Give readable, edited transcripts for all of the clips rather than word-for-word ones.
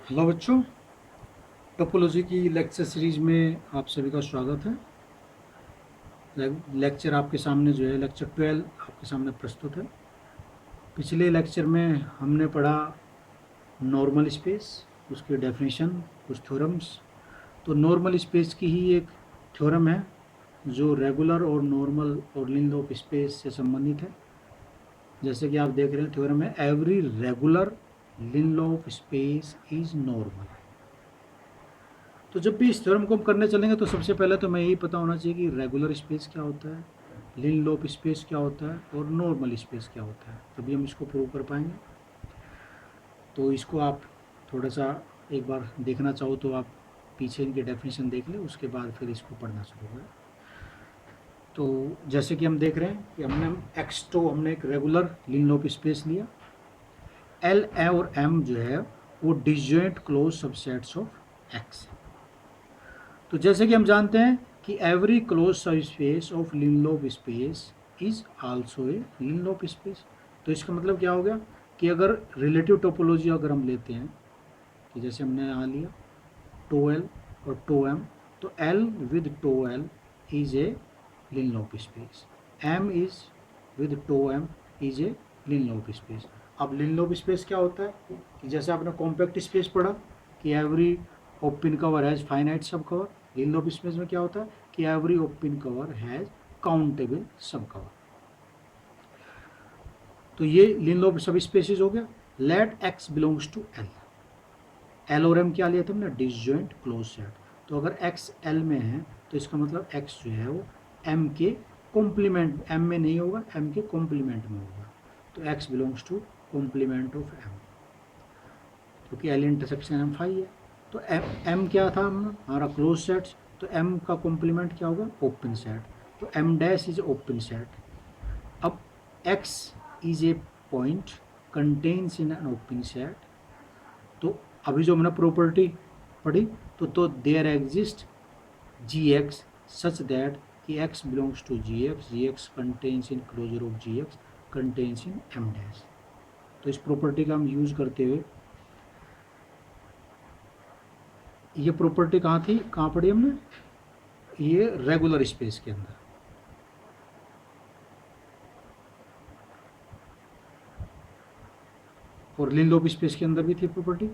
Hello बच्चों, topology की lecture series में आप सभी का स्वागत है। लेक्चर आपके सामने जो है लेक्चर 12 आपके सामने प्रस्तुत है। पिछले लेक्चर में हमने पढ़ा नॉर्मल स्पेस, उसकी डेफिनेशन, कुछ थ्योरम्स। तो नॉर्मल स्पेस की ही एक थ्योरम है जो रेगुलर और नॉर्मल और लिन ऑफ स्पेस से संबंधित है। जैसे कि आप देख रहे हैं, थ्योरम है every regular Lindelöf space is normal. तो जब भी इस थ्योरम को हम करने चलेंगे तो सबसे पहले तो मैं यही पता होना चाहिए कि रेगुलर स्पेस क्या होता है, लिन लोप स्पेस क्या होता है और नॉर्मल स्पेस क्या होता है, तभी हम इसको प्रूव कर पाएंगे। तो इसको आप थोड़ा सा एक बार देखना चाहो तो आप पीछे इनकी डेफिनेशन देख लें, उसके बाद फिर इसको पढ़ना शुरू करें। तो जैसे कि हम देख रहे हैं कि हमने एक्स तो हमने एक रेगुलर लिन लोप स्पेस लिया। एल और एम जो है वो disjoint close subsets of X. तो जैसे कि हम जानते हैं कि every close subspace of Lindelof space is also a Lindelof space. तो इसका मतलब क्या हो गया कि अगर रिलेटिव टोपोलॉजी अगर हम लेते हैं कि जैसे हमने यहाँ लिया टो एल और टो एम, तो L with tau L is a Lindelof space, M is with tau M is a Lindelof space. अब लिनलोप स्पेस क्या होता है कि जैसे आपने कॉम्पैक्ट स्पेस पढ़ा कि every open cover has finite sub cover. Lindelöf space में क्या होता है कि every open cover has countable sub cover. तो ये लिनलोप सब स्पेसिस हो गया। Let X belongs to L. L और एम क्या लिया था हमने, डिसजॉइंट क्लोज सेट। तो अगर एक्स एल में है तो इसका मतलब एक्स जो है वो एम के कॉम्प्लीमेंट, एम में नहीं होगा, एम के कॉम्प्लीमेंट में होगा। तो X belongs to complement of M, क्योंकि एल इंटरसेक्शन एम फाई है। तो एम एम क्या था हमारा क्लोज सेट, तो एम का कॉम्प्लीमेंट क्या होगा, ओपन सेट। तो M dash is open set. अब X is a point contains in an open set. तो अभी जो हमने प्रॉपर्टी पढ़ी, तो there exist G X such that कि X belongs to G X contains in closure of G X contains in M dash. तो इस property का हम यूज करते हुए, ये प्रॉपर्टी कहाँ थी, कहाँ पढ़ी हमने, ये रेगुलर स्पेस के अंदर। और लिनलोप स्पेस के अंदर भी थी प्रॉपर्टी।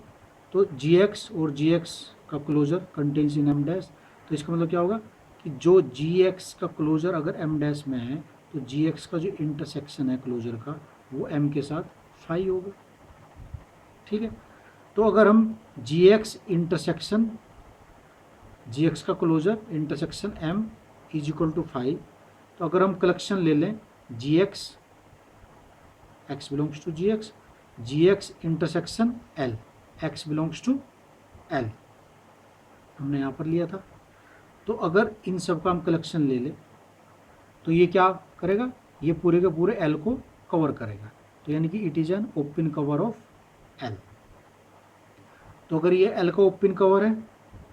तो जी एक्स और जी एक्स का closure contains in M dash. तो इसका मतलब क्या होगा कि जो जी एक्स का क्लोजर अगर एम डैश में है तो जी एक्स का जो इंटरसेक्शन है क्लोजर का वो एम के साथ फाई होगा। ठीक है। तो अगर हम G X intersection, G X का closure intersection M is equal to five, तो अगर हम कलेक्शन ले लें G X, X belongs to G X intersection L, X belongs to L, हमने यहाँ पर लिया था। तो अगर इन सब का हम कलेक्शन ले लें तो ये क्या करेगा, ये पूरे के पूरे एल को कवर करेगा। तो यानी कि it is an open cover of L. तो अगर ये एल का ओपन कवर है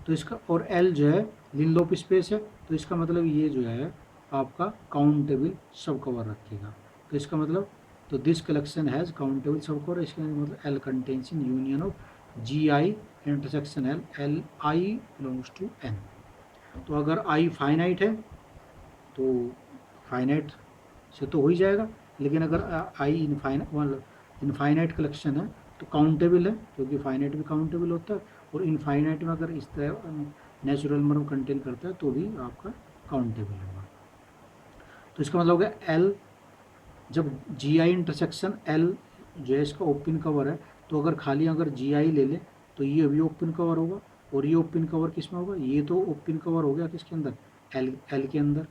तो इसका, और एल जो है लिनलोप स्पेस है, तो इसका मतलब ये जो है आपका काउंटेबल सब कवर रखेगा। तो इसका मतलब, तो this collection has countable sub cover, इसका मतलब L contains in union of G I intersection L, L I belongs to N. तो अगर आई फाइनाइट है तो फाइनाइट से तो हो ही जाएगा, लेकिन अगर आई इनफाइनाइट कलेक्शन है तो काउंटेबल है, क्योंकि फाइनाइट भी काउंटेबल होता है। और इनफाइनाइट में अगर इस तरह नेचुरल नंबर कंटेन करता है तो भी आपका काउंटेबल होगा। तो इसका मतलब होगा एल, जब जी आई इंटरसेक्शन एल जो है इसका ओपन कवर है, तो अगर खाली अगर जी आई ले ले तो ये भी ओपन कवर होगा। और ये ओपन कवर किस में होगा, ये तो ओपन कवर हो गया किसके अंदर, एल के अंदर।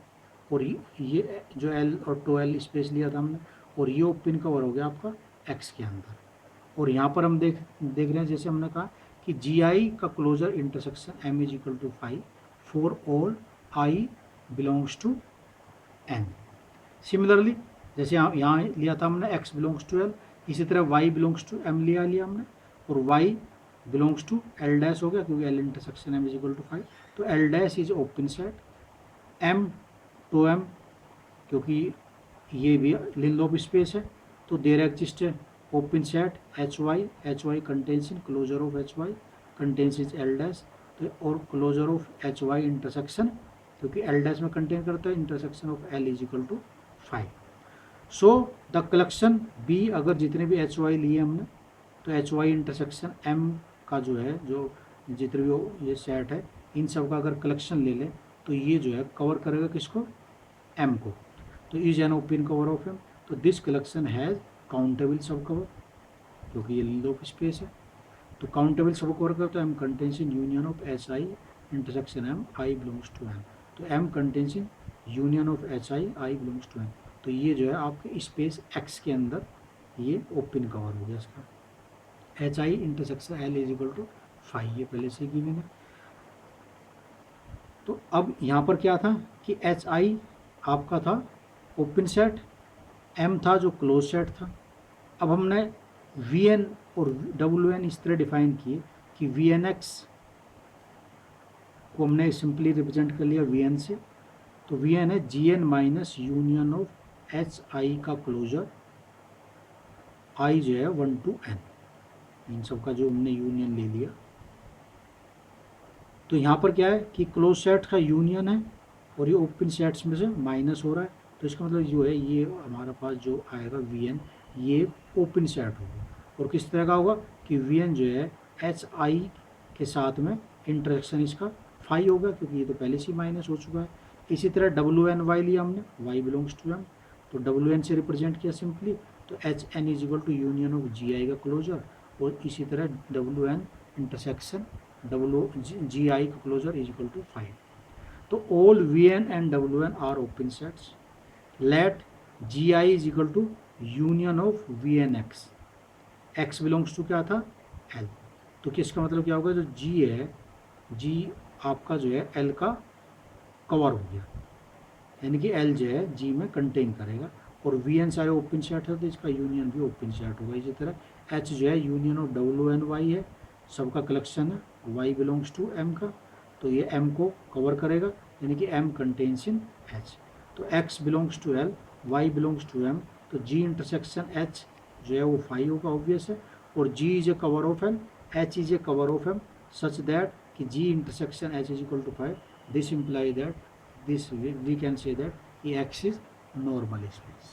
और ये जो एल और टो एल स्पेस लिया था हमने, और ये ओपन कवर हो गया आपका एक्स के अंदर। और यहाँ पर हम देख रहे हैं जैसे हमने कहा कि जी आई का closure intersection M is equal to five for all I belongs to N. Similarly जैसे यहाँ लिया था हमने एक्स बिलोंग्स टू एल, इसी तरह वाई बिलोंग्स टू एम लिया हमने, और Y belongs to L dash हो गया क्योंकि L intersection M is equal to five. तो L dash is open set, M to M, क्योंकि ये भी लिनलोप स्पेस है, तो there exist open set H Y contains in closure of H Y. Contains is L dash, तो और closure of H Y intersection, क्योंकि L dash में contain करता है, intersection of L is equal to 5। So the collection B, अगर जितने भी H Y लिए हमने, तो एच वाई इंटरसेक्शन एम का जो है, जो जितने भी ये सेट है, इन सब का अगर कलेक्शन ले लें तो ये जो है कवर करेगा किसको, एम को। तो is an open cover of M, तो this collection has countable sub cover, क्योंकि ये लूप स्पेस है। तो काउंटेबल सब कवर करता है, M contains in union of H I intersection M, I belongs to M. तो M contains in union of H I, I belongs to M. तो ये जो है आपके स्पेस एक्स के अंदर ये ओपन कवर हो गया इसका, H I intersection L is equal to 5, ये पहले से गिवन है। तो अब यहाँ पर क्या था कि एच आई आपका था ओपन सेट, एम था जो क्लोज सेट था। अब हमने वी एन और डब्ल्यू एन इस तरह डिफाइन किए कि वी एन एक्स को हमने सिंपली रिप्रेजेंट कर लिया वी एन से, तो वी एन है G N minus union of H I का क्लोजर, आई जो है 1 to n, इन सब का जो हमने यूनियन ले लिया। तो यहाँ पर क्या है कि क्लोज सेट का यूनियन है और ये ओपन सेट्स में से माइनस हो रहा है, तो इसका मतलब जो है ये हमारा पास जो आएगा वी एन, ये ओपन सेट होगा। और किस तरह का होगा कि वी एन जो है एच आई के साथ में इंटरेक्शन इसका 5 होगा, क्योंकि ये तो पहले से माइनस हो चुका है। इसी तरह डब्ल्यू एन वाई लिया हमने, वाई बिलोंग्स टू एम, तो डब्ल्यू एन से रिप्रेजेंट किया सिंपली, तो H N is equal to union of G I का क्लोजर, और इसी तरह W N intersection W G I का क्लोजर इज इक्वल टू 5। तो all V N and W N are open sets, let G I is equal to union of V N X, X belongs to क्या था, L. तो किसका मतलब क्या होगा, जो जी है, जी आपका जो है एल का कवर हो गया, यानी कि एल जो है जी में कंटेन करेगा, और वी एन सारे ओपन सेट है तो इसका यूनियन भी ओपन सेट होगा। इसी तरह एच जो है union of W N Y है, सबका कलेक्शन है, वाई बिलोंग्स टू एम का, तो ये एम को कवर करेगा, यानी कि एम कंटेन्स इन एच। तो X belongs to L, Y belongs to M, तो जी इंटरसेक्शन एच जो है वो 5 होगा, ऑब्वियस है, और G is a cover of M, H is a cover of M, such that कि G intersection H is equal to 5, this imply that, this we can say that X is normal space.